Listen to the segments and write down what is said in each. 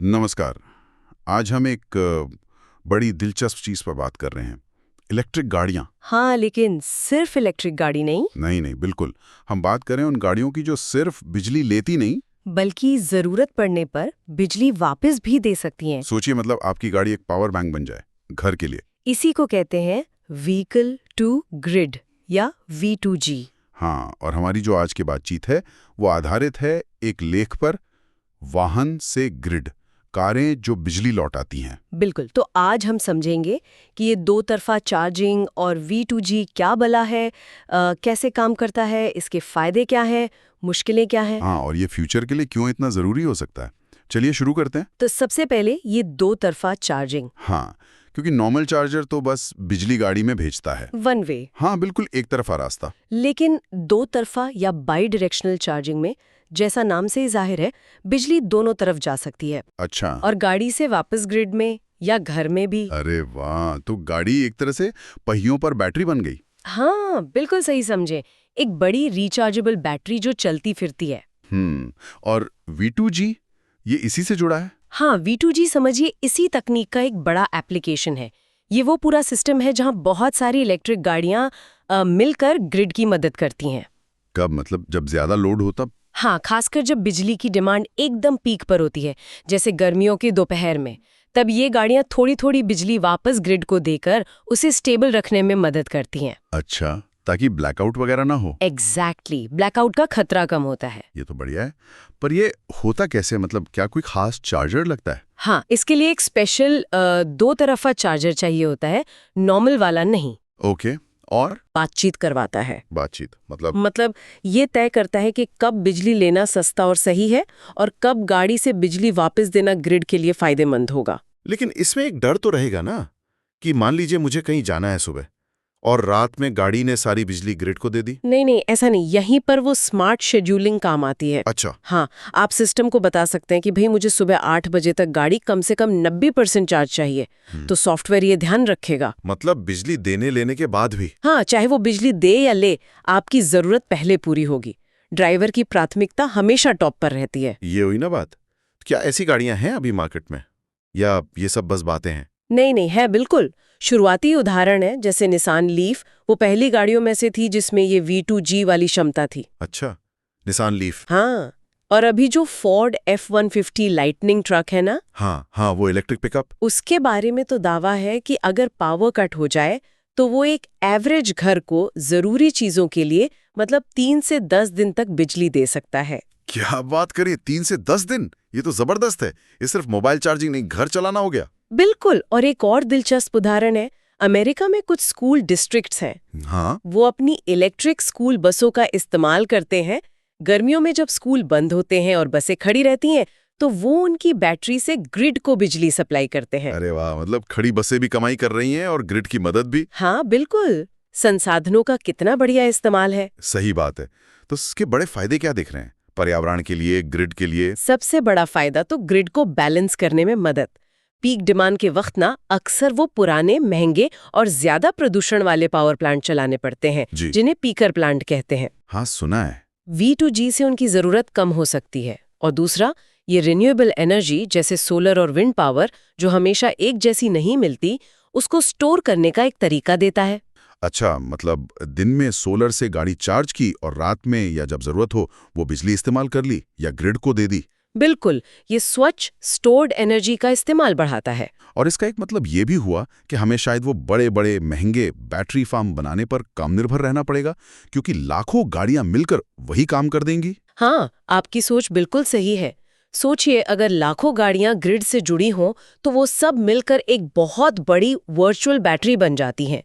नमस्कार। आज हम एक बड़ी दिलचस्प चीज़ पर बात कर रहे हैं। इलेक्ट्रिक गाड़ियाँ। हाँ, लेकिन सिर्फ इलेक्ट्रिक गाड़ी नहीं, नहीं नहीं, बिल्कुल। हम बात करें उन गाड़ियों की जो सिर्फ बिजली लेती नहीं। बल्कि जरूरत पड़ने पर बिजली वापस भी दे सकती हैं। सोचिए, मतलब आपकी गाड़ी एक पावर बैंक बन जाए घर के लिए। इसी को कहते हैं व्हीकल टू ग्रिड या V2G। हाँ, और हमारी जो आज की बातचीत है वो आधारित है एक लेख पर, वाहन से ग्रिड, कारें जो बिजली लौटाती हैं। बिल्कुल, तो आज हम समझेंगे कि ये दो तरफा चार्जिंग और V2G क्या भला है, कैसे काम करता है, इसके फायदे क्या हैं, मुश्किलें क्या हैं। हाँ, और ये फ्यूचर के लिए क्यों इतना ज़रूरी हो सकता है। चलिए शुरू करते हैं। तो सबसे पहले ये दो तरफा चार्जिंग। हाँ, क्योंकि नॉर्मल चार्जर तो बस बिजली गाड़ी में भेजता है। One way. हाँ, बिल्कुल एक तरफा रास्ता। लेकिन दो तरफा या बाई डायरेक्शनल चार्जिंग में, जैसा नाम से ही जाहिर है, बिजली दोनों तरफ जा सकती है। अच्छा। और गाड़ी से वापस ग्रिड में या घर में भी। अरे वाह, तो गाड़ी एक तरह से पहियों पर बैटरी बन गई। हाँ, बिल्कुल सही समझे। एक बड़ी रिचार्जेबल बैटरी जो चलती फिरती है। और V2G ये इसी से जुड़ा है। हाँ, V2G समझिए इसी तकनीक का एक बड़ा एप्लीकेशन है। ये वो पूरा सिस्टम है जहाँ बहुत सारी इलेक्ट्रिक गाड़ियाँ मिलकर ग्रिड की मदद करती हैं। कब, मतलब जब ज्यादा लोड हो तब? हाँ, खासकर जब बिजली की डिमांड एकदम पीक पर होती है, जैसे गर्मियों के दोपहर में, तब ये गाड़ियां थोड़ी थोड़ी बिजली वापस ग्रिड को देकर उसे स्टेबल रखने में मदद करती हैं। अच्छा, ताकि ब्लैकआउट वगैरह ना हो। एग्जैक्टली, ब्लैकआउट का खतरा कम होता है। ये तो बढ़िया है। पर ये होता कैसे, मतलब क्या कोई खास चार्जर लगता है? हाँ, इसके लिए एक स्पेशल दो तरफा चार्जर चाहिए होता है, नॉर्मल वाला नहीं। ओके, और बातचीत करवाता है। बातचीत मतलब ये तय करता है कि कब बिजली लेना सस्ता और सही है और कब गाड़ी से बिजली वापस देना ग्रिड के लिए फायदेमंद होगा। लेकिन इसमें एक डर तो रहेगा ना कि मान लीजिए मुझे कहीं जाना है सुबह और रात में गाड़ी ने सारी बिजली ग्रिड को दे दी। नहीं नहीं, ऐसा नहीं। यहीं पर वो स्मार्ट शेड्यूलिंग काम आती है। अच्छा। हाँ, आप सिस्टम को बता सकते हैं कि भाई मुझे सुबह 8 बजे तक गाड़ी कम से कम 90% चार्ज चाहिए, तो सॉफ्टवेयर ये ध्यान रखेगा। मतलब बिजली देने लेने के बाद भी? हाँ, चाहे वो बिजली दे या ले, आपकी जरूरत पहले पूरी होगी। ड्राइवर की प्राथमिकता हमेशा टॉप पर रहती है। ये हुई ना बात। क्या ऐसी गाड़ियां हैं अभी मार्केट में, या ये सब बस बातें हैं? नहीं नहीं, है बिल्कुल। शुरुआती उदाहरण है, जैसे निसान लीफ, वो पहली गाड़ियों में से थी जिसमें ये V2G वाली क्षमता थी। अच्छा, निसान लीफ। हाँ, और अभी जो फोर्ड F-150 लाइटनिंग ट्रक है ना, हाँ हाँ, वो इलेक्ट्रिक पिकअप। उसके बारे में तो दावा है कि अगर पावर कट हो जाए तो वो एक एवरेज घर को जरूरी चीजों के लिए मतलब 3 से 10 दिन तक बिजली दे सकता है। क्या बात करिए, 3 से 10 दिन! ये तो जबरदस्त है। ये सिर्फ मोबाइल चार्जिंग नहीं, घर चलाना हो गया। बिल्कुल। और एक और दिलचस्प उदाहरण है, अमेरिका में कुछ स्कूल डिस्ट्रिक्ट्स हैं। हाँ। वो अपनी इलेक्ट्रिक स्कूल बसों का इस्तेमाल करते हैं। गर्मियों में जब स्कूल बंद होते हैं और बसें खड़ी रहती हैं, तो वो उनकी बैटरी से ग्रिड को बिजली सप्लाई करते हैं। अरे वाह, मतलब खड़ी बसें भी कमाई कर रही हैं और ग्रिड की मदद भी। हाँ बिल्कुल, संसाधनों का कितना बढ़िया इस्तेमाल है। सही बात है। तो इसके बड़े फायदे क्या दिख रहे हैं पर्यावरण के लिए, ग्रिड के लिए? सबसे बड़ा फायदा तो ग्रिड को बैलेंस करने में मदद। पीक डिमांड के वक्त ना अक्सर वो पुराने, महंगे और ज्यादा प्रदूषण वाले पावर प्लांट चलाने पड़ते हैं, जिन्हें पीकर प्लांट कहते हैं। हाँ, सुना है। V2G से उनकी जरूरत कम हो सकती है। और दूसरा, ये रिन्यूएबल एनर्जी जैसे सोलर और विंड पावर, जो हमेशा एक जैसी नहीं मिलती, उसको स्टोर करने का एक तरीका देता है। अच्छा, मतलब दिन में सोलर से गाड़ी चार्ज की और रात में या जब जरूरत हो वो बिजली इस्तेमाल कर ली या ग्रिड को दे दी। बिल्कुल, ये स्वच्छ स्टोर्ड एनर्जी का इस्तेमाल बढ़ाता है। और इसका एक मतलब ये भी हुआ कि हमें शायद वो बड़े बड़े महंगे बैटरी फार्म बनाने पर कम निर्भर रहना पड़ेगा, क्योंकि लाखों गाड़ियां मिलकर वही काम कर देंगी। हाँ, आपकी सोच बिल्कुल सही है। सोचिए, अगर लाखों गाड़ियां ग्रिड से जुड़ी हों तो वो सब मिलकर एक बहुत बड़ी वर्चुअल बैटरी बन जाती हैं।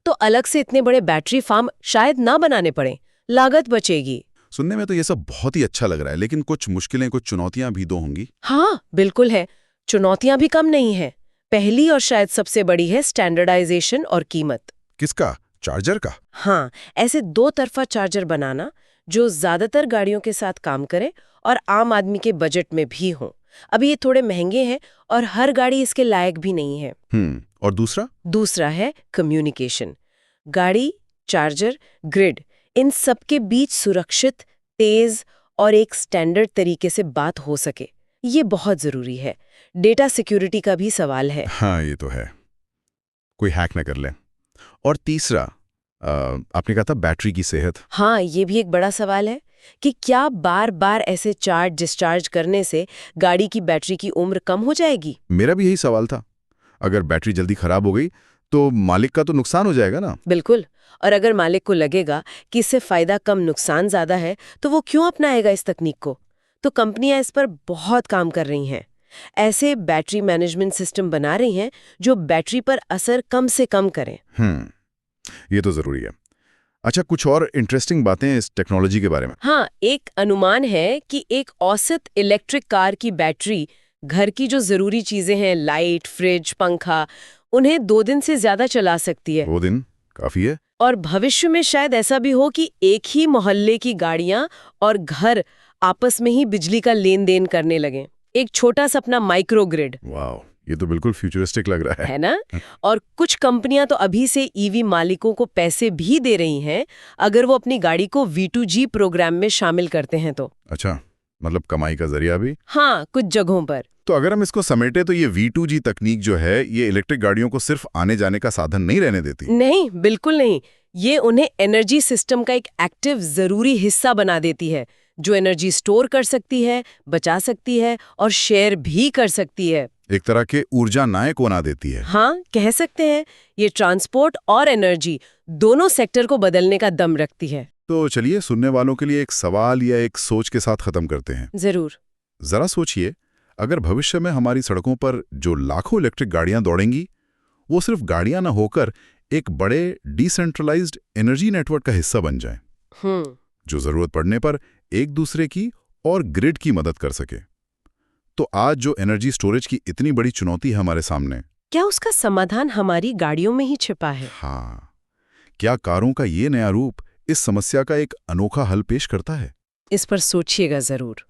तो अलग से इतने बड़े बैटरी फार्म शायद ना बनाने पड़े, लागत बचेगी। सुनने में तो ये सब बहुत ही अच्छा लग रहा है, लेकिन कुछ मुश्किलें, कुछ चुनौतियां भी तो होंगी। हाँ बिल्कुल है, चुनौतियां भी कम नहीं है। पहली और शायद सबसे बड़ी है स्टैंडर्डाइजेशन और कीमत। किसका? चार्जर का? हाँ, ऐसे दो तरफा चार्जर बनाना जो ज्यादातर गाड़ियों के साथ काम करे और आम आदमी के बजट में भी हो। अभी ये थोड़े महंगे हैं और हर गाड़ी इसके लायक भी नहीं है। और दूसरा? दूसरा है कम्युनिकेशन। गाड़ी, चार्जर, ग्रिड, इन सबके बीच सुरक्षित, तेज और एक स्टैंडर्ड तरीके से बात हो सके, ये बहुत जरूरी है। डेटा सिक्योरिटी का भी सवाल है। हाँ, ये तो है, कोई हैक न कर ले। और तीसरा, आपने कहा था बैटरी की सेहत। हाँ, ये भी एक बड़ा सवाल है कि क्या बार बार ऐसे चार्ज डिस्चार्ज करने से गाड़ी की बैटरी की उम्र कम हो जाएगी? मेरा भी यही सवाल था। अगर बैटरी जल्दी खराब हो गई तो मालिक का तो नुकसान हो जाएगा ना। बिल्कुल। और अगर मालिक को लगेगा कि इससे फायदा कम नुकसान ज्यादा है, तो वो क्यों अपनाएगा इस तकनीक को? तो कंपनियां इस पर बहुत काम कर रही हैं। ऐसे बैटरी मैनेजमेंट सिस्टम बना रही हैं जो बैटरी पर असर कम से कम करें। ये तो जरूरी है। अच्छा, कुछ और इंटरेस्टिंग बातें इस टेक्नोलॉजी के बारे में? हाँ, एक अनुमान है कि एक औसत इलेक्ट्रिक कार की बैटरी घर की जो जरूरी चीजें हैं, लाइट, फ्रिज, पंखा, उन्हें 2 दिन से ज्यादा चला सकती है। 2 दिन काफी है। और भविष्य में शायद ऐसा भी हो कि एक ही मोहल्ले की गाड़ियां और घर आपस में ही बिजली का लेन देन करने लगें। एक छोटा सा अपना माइक्रो ग्रिड, वाह, ये तो बिल्कुल फ्यूचरिस्टिक लग रहा है। है ना? और कुछ कंपनियां तो अभी से ईवी मालिकों को पैसे भी दे रही हैं अगर वो अपनी गाड़ी को V2G प्रोग्राम में शामिल करते हैं तो। अच्छा, मतलब कमाई का जरिया भी। हाँ, कुछ जगहों पर। तो अगर हम इसको समेटे तो ये V2G तकनीक जो है, ये इलेक्ट्रिक गाड़ियों को सिर्फ आने जाने का साधन नहीं रहने देती। नहीं, बिल्कुल नहीं। ये उन्हें एनर्जी सिस्टम का एक एक्टिव जरूरी हिस्सा बना देती है, जो एनर्जी स्टोर कर सकती है, बचा सकती है और शेयर भी कर सकती है। एक तरह के ऊर्जा नायक बना देती है। हाँ, कह सकते हैं। ये ट्रांसपोर्ट और एनर्जी दोनों सेक्टर को बदलने का दम रखती है। तो चलिए, सुनने वालों के लिए एक सवाल या एक सोच के साथ खत्म करते हैं। जरूर। जरा सोचिए, अगर भविष्य में हमारी सड़कों पर जो लाखों इलेक्ट्रिक गाड़ियां दौड़ेंगी, वो सिर्फ गाड़ियां ना होकर एक बड़े डिसेंट्रलाइज्ड एनर्जी नेटवर्क का हिस्सा बन जाएं, जो जरूरत पड़ने पर एक दूसरे की और ग्रिड की मदद कर सके। तो आज जो एनर्जी स्टोरेज की इतनी बड़ी चुनौती है हमारे सामने, क्या उसका समाधान हमारी गाड़ियों में ही छिपा है? हाँ, क्या कारों का ये नया रूप इस समस्या का एक अनोखा हल पेश करता है? इस पर सोचिएगा जरूर।